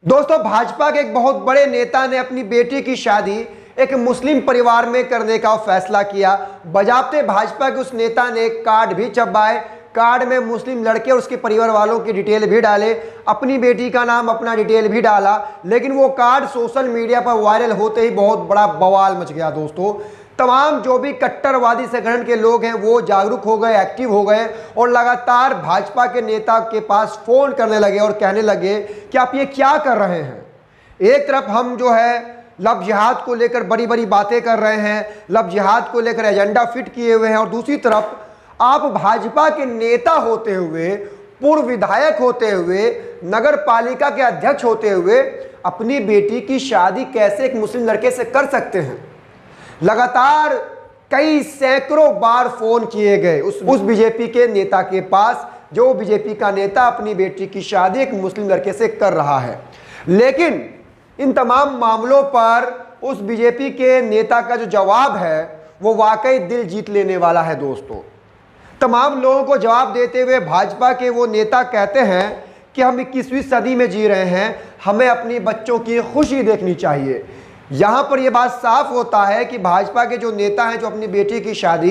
दोस्तों, भाजपा के एक बहुत बड़े नेता ने अपनी बेटी की शादी एक मुस्लिम परिवार में करने का फैसला किया। बजाबते भाजपा के उस नेता ने कार्ड भी छपवाए, कार्ड में मुस्लिम लड़के और उसके परिवार वालों की डिटेल भी डाले, अपनी बेटी का नाम, अपना डिटेल भी डाला। लेकिन वो कार्ड सोशल मीडिया पर वायरल होते ही बहुत बड़ा बवाल मच गया। दोस्तों, तमाम जो भी कट्टरवादी संगठन के लोग हैं वो जागरूक हो गए, एक्टिव हो गए और लगातार भाजपा के नेता के पास फोन करने लगे और कहने लगे कि आप ये क्या कर रहे हैं। एक तरफ हम जो है लव जिहाद को लेकर बड़ी बड़ी बातें कर रहे हैं, लव जिहाद को लेकर एजेंडा फिट किए हुए हैं, और दूसरी तरफ आप भाजपा के नेता होते हुए, पूर्व विधायक होते हुए, नगर पालिका के अध्यक्ष होते हुए अपनी बेटी की शादी कैसे एक मुस्लिम लड़के से कर सकते हैं। लगातार कई सैकड़ों बार फोन किए गए उस बीजेपी के नेता के पास, जो बीजेपी का नेता अपनी बेटी की शादी एक मुस्लिम लड़के से कर रहा है। लेकिन इन तमाम मामलों पर उस बीजेपी के नेता का जो जवाब है वो वाकई दिल जीत लेने वाला है। दोस्तों, तमाम लोगों को जवाब देते हुए भाजपा के वो नेता कहते हैं कि हम 21वीं सदी में जी रहे हैं, हमें अपनी बच्चों की खुशी देखनी चाहिए। यहाँ पर यह बात साफ होता है कि भाजपा के जो नेता हैं जो अपनी बेटी की शादी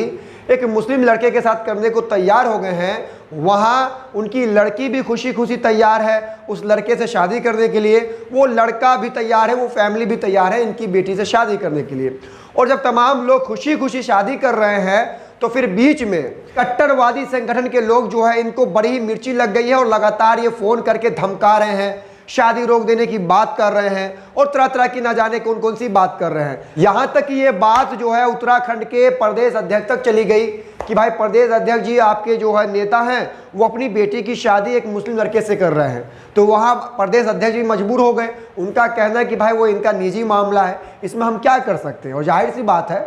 एक मुस्लिम लड़के के साथ करने को तैयार हो गए हैं, वहाँ उनकी लड़की भी खुशी खुशी तैयार है उस लड़के से शादी करने के लिए, वो लड़का भी तैयार है, वो फैमिली भी तैयार है इनकी बेटी से शादी करने के लिए। और जब तमाम लोग खुशी खुशी शादी कर रहे हैं तो फिर बीच में कट्टरवादी संगठन के लोग जो है इनको बड़ी ही मिर्ची लग गई है और लगातार ये फ़ोन करके धमका रहे हैं, शादी रोक देने की बात कर रहे हैं और तरह तरह की ना जाने कौन कौन सी बात कर रहे हैं। यहाँ तक कि ये बात जो है उत्तराखंड के प्रदेश अध्यक्ष तक चली गई कि भाई प्रदेश अध्यक्ष जी, आपके जो है नेता हैं वो अपनी बेटी की शादी एक मुस्लिम लड़के से कर रहे हैं। तो वहाँ प्रदेश अध्यक्ष भी मजबूर हो गए, उनका कहना है कि भाई वो इनका निजी मामला है, इसमें हम क्या कर सकते हैं। और जाहिर सी बात है,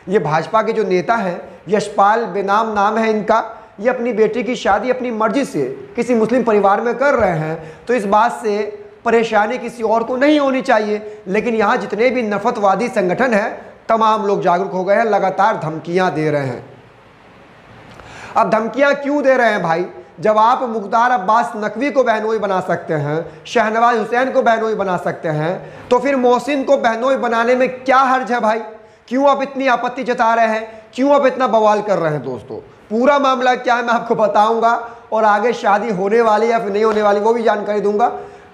ये भाजपा के जो नेता हैं, यशपाल बेनाम नाम है इनका, ये अपनी बेटी की शादी अपनी मर्जी से किसी मुस्लिम परिवार में कर रहे हैं, तो इस बात से परेशानी किसी और को नहीं होनी चाहिए। लेकिन यहाँ जितने भी नफरतवादी संगठन हैं तमाम लोग जागरूक हो गए हैं, लगातार धमकियां दे रहे हैं। अब धमकियां क्यों दे रहे हैं भाई? जब आप मुख्तार अब्बास नकवी को बहनोई बना सकते हैं, शहनवाज हुसैन को बहनोई बना सकते हैं, तो फिर मोहसिन को बहनोई बनाने में क्या हर्ज है भाई? क्यों आप इतनी आपत्ति जता रहे हैं? क्यों आप इतना बवाल कर रहे हैं? दोस्तों, पूरा मामला क्या है मैं आपको बताऊंगा और आगे शादी होने वाली या फिर नहीं होने वाली वो भी जानकारी दूंगा।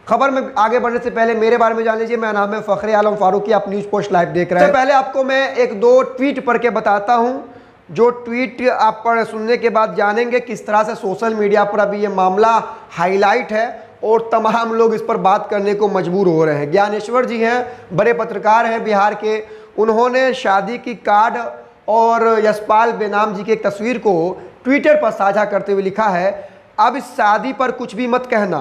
खबर में आगे बढ़ने से पहले मेरे बारे में जान लीजिए। मेरा नाम है फखरे आलम फारूकी, आप न्यूज़ पोस्ट लाइव देख रहे हैं। तो पहले आपको मैं एक दो ट्वीट पढ़ के बताता हूं, जो ट्वीट आप पढ़ सुनने के बाद जानेंगे किस तरह से सोशल मीडिया पर अभी ये मामला हाईलाइट है और तमाम लोग इस पर बात करने को मजबूर हो रहे हैं। ज्ञानेश्वर जी हैं, बड़े पत्रकार हैं बिहार के, उन्होंने शादी की कार्ड और यशपाल बेनाम जी की एक तस्वीर को ट्विटर पर साझा करते हुए लिखा है, अब इस शादी पर कुछ भी मत कहना,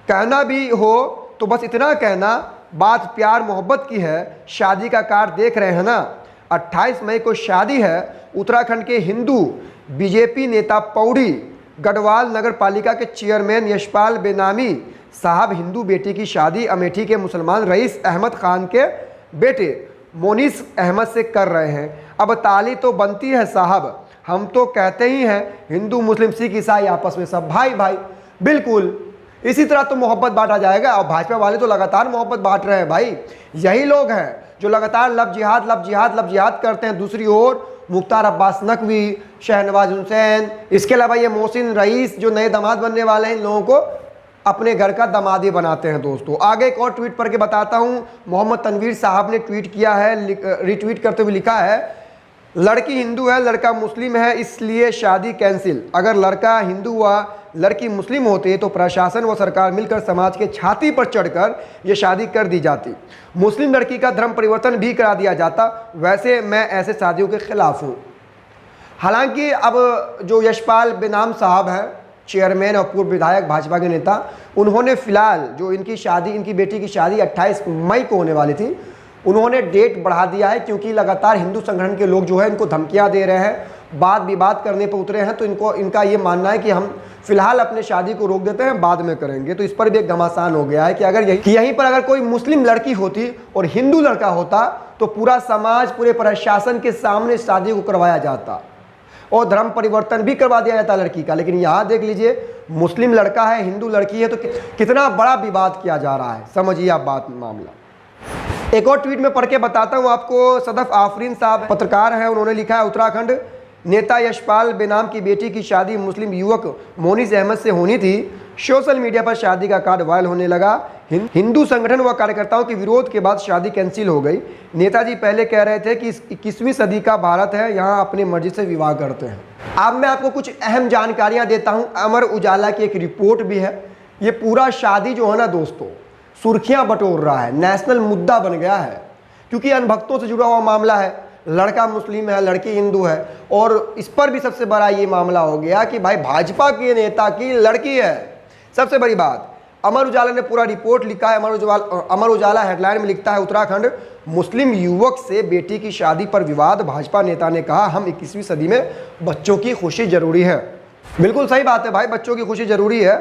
कहना भी हो तो बस इतना कहना, बात प्यार मोहब्बत की है, शादी का कार्ड देख रहे हैं ना, 28 मई को शादी है। उत्तराखंड के हिंदू बीजेपी नेता पौड़ी गढ़वाल नगर पालिका के चेयरमैन यशपाल बेनामी साहब हिंदू बेटी की शादी अमेठी के मुसलमान रईस अहमद खान के बेटे मोनिस अहमद से कर रहे हैं। अब ताली तो बनती है साहब, हम तो कहते ही हैं हिंदू मुस्लिम सिख ईसाई आपस में सब भाई भाई। बिल्कुल इसी तरह तो मोहब्बत बांटा जाएगा। और भाजपा वाले तो लगातार मोहब्बत बांट रहे हैं भाई। यही लोग हैं जो लगातार लव जिहाद लव जिहाद लव जिहाद करते हैं। दूसरी ओर मुख्तार अब्बास नकवी, शहनवाज हुसैन, इसके अलावा ये मोहसिन रईस जो नए दामाद बनने वाले हैं, इन लोगों को अपने घर का दामादी बनाते हैं। दोस्तों, आगे एक और ट्वीट पढ़ के बताता हूं। मोहम्मद तनवीर साहब ने ट्वीट किया है, रिट्वीट करते हुए लिखा है, लड़की हिंदू है लड़का मुस्लिम है इसलिए शादी कैंसिल। अगर लड़का हिंदू व लड़की मुस्लिम होते तो प्रशासन व सरकार मिलकर समाज के छाती पर चढ़कर यह शादी कर दी जाती, मुस्लिम लड़की का धर्म परिवर्तन भी करा दिया जाता। वैसे मैं ऐसे शादियों के खिलाफ हूँ। हालांकि अब जो यशपाल बेनाम साहब हैं, चेयरमैन और पूर्व विधायक भाजपा के नेता, उन्होंने फिलहाल जो इनकी शादी, इनकी बेटी की शादी 28 मई को होने वाली थी, उन्होंने डेट बढ़ा दिया है क्योंकि लगातार हिंदू संगठन के लोग जो है इनको धमकियां दे रहे हैं, बात विवाद करने पर उतरे हैं। तो इनका ये मानना है कि हम फिलहाल अपने शादी को रोक देते हैं, बाद में करेंगे। तो इस पर भी एक घमासान हो गया है कि अगर यहीं पर अगर कोई मुस्लिम लड़की होती और हिंदू लड़का होता तो पूरा समाज, पूरे प्रशासन के सामने शादी को करवाया जाता और धर्म परिवर्तन भी करवा दिया जाता लड़की का। लेकिन यहाँ देख लीजिए, मुस्लिम लड़का है, हिंदू लड़की है, तो कितना बड़ा विवाद किया जा रहा है। समझिए आप बात, मामला। एक और ट्वीट में पढ़ के बताता हूँ आपको। सदफ आफरीन साहब पत्रकार हैं, उन्होंने लिखा है उत्तराखंड नेता यशपाल बेनाम की बेटी की शादी मुस्लिम युवक मोनिस अहमद से होनी थी। सोशल मीडिया पर शादी का कार्ड वायरल होने लगा। हिंदू संगठन व कार्यकर्ताओं के विरोध के बाद शादी कैंसिल हो गई। नेताजी पहले कह रहे थे कि 21वीं सदी का भारत है, यहाँ अपनी मर्जी से विवाह करते हैं। अब मैं आपको कुछ अहम जानकारियां देता हूं। अमर उजाला की एक रिपोर्ट भी है। ये पूरा शादी जो है ना दोस्तों, सुर्खियां बटोर रहा है, नेशनल मुद्दा बन गया है, क्योंकि अनभक्तों से जुड़ा हुआ मामला है। लड़का मुस्लिम है, लड़की हिंदू है, और इस पर भी सबसे बड़ा ये मामला हो गया कि भाई भाजपा के नेता की लड़की है। सबसे बड़ी बात, अमर उजाला ने पूरा रिपोर्ट लिखा है। अमर उजाला हेडलाइन में लिखता है उत्तराखंड मुस्लिम युवक से बेटी की शादी पर विवाद, भाजपा नेता ने कहा हम 21वीं सदी में बच्चों की खुशी जरूरी है। बिल्कुल सही बात है भाई, बच्चों की खुशी जरूरी है।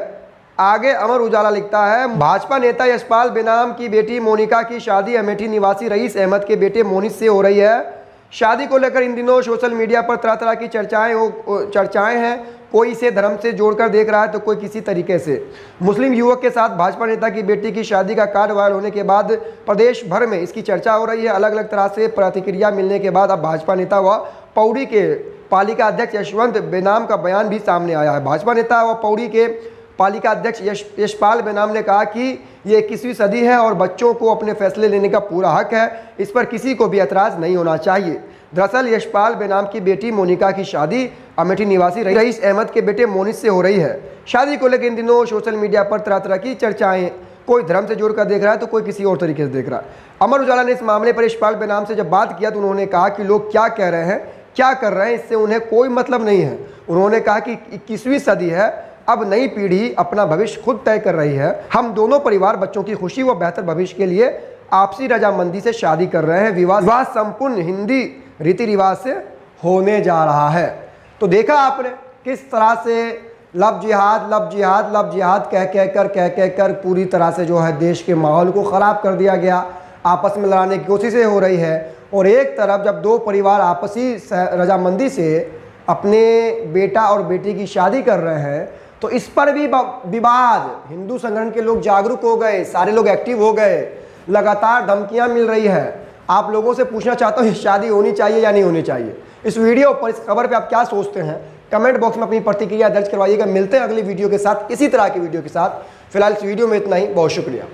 आगे अमर उजाला लिखता है भाजपा नेता यशपाल बेनाम की बेटी मोनिका की शादी अमेठी निवासी रईस अहमद के बेटे मोनिस से हो रही है। शादी को लेकर इन दिनों सोशल मीडिया पर तरह तरह की चर्चाएं हैं। कोई इसे धर्म से जोड़कर देख रहा है तो कोई किसी तरीके से। मुस्लिम युवक के साथ भाजपा नेता की बेटी की शादी का कार्ड वायरल होने के बाद प्रदेश भर में इसकी चर्चा हो रही है। अलग अलग तरह से प्रतिक्रिया मिलने के बाद अब भाजपा नेता व पौड़ी के पालिका अध्यक्ष यशवंत बेनाम का बयान भी सामने आया है। भाजपा नेता व पौड़ी के पालिका अध्यक्ष यशपाल बेनाम ने कहा कि ये 21वीं सदी है और बच्चों को अपने फैसले लेने का पूरा हक है, इस पर किसी को भी एतराज़ नहीं होना चाहिए। दरअसल यशपाल बेनाम की बेटी मोनिका की शादी अमेठी निवासी रईस अहमद के बेटे मोनिस से हो रही है। शादी को लेकर इन दिनों सोशल मीडिया पर तरह तरह की चर्चाएं, कोई धर्म से जोड़कर देख रहा है तो कोई किसी और तरीके से देख रहा है। अमर उजाला ने इस मामले पर यशपाल बेनाम से जब बात किया तो उन्होंने कहा कि लोग क्या कह रहे हैं, क्या कर रहे हैं, इससे उन्हें कोई मतलब नहीं है। उन्होंने कहा कि 21वीं सदी है, अब नई पीढ़ी अपना भविष्य खुद तय कर रही है। हम दोनों परिवार बच्चों की खुशी व बेहतर भविष्य के लिए आपसी रजामंदी से शादी कर रहे हैं। विवाह संपूर्ण हिंदी रीति रिवाज से होने जा रहा है। तो देखा आपने किस तरह से लब जिहाद लब जिहाद लब जिहाद कह कर पूरी तरह से जो है देश के माहौल को ख़राब कर दिया गया। आपस में लड़ाने की कोशिशें हो रही है, और एक तरफ जब दो परिवार आपसी रजामंदी से अपने बेटा और बेटी की शादी कर रहे हैं तो इस पर भी विवाद। हिंदू संगठन के लोग जागरूक हो गए, सारे लोग एक्टिव हो गए, लगातार धमकियां मिल रही है। आप लोगों से पूछना चाहता हूँ, शादी होनी चाहिए या नहीं होनी चाहिए? इस वीडियो पर, इस खबर पे आप क्या सोचते हैं? कमेंट बॉक्स में अपनी प्रतिक्रिया दर्ज करवाइएगा। मिलते हैं अगली वीडियो के साथ, इसी तरह की वीडियो के साथ। फिलहाल इस वीडियो में इतना ही। बहुत शुक्रिया।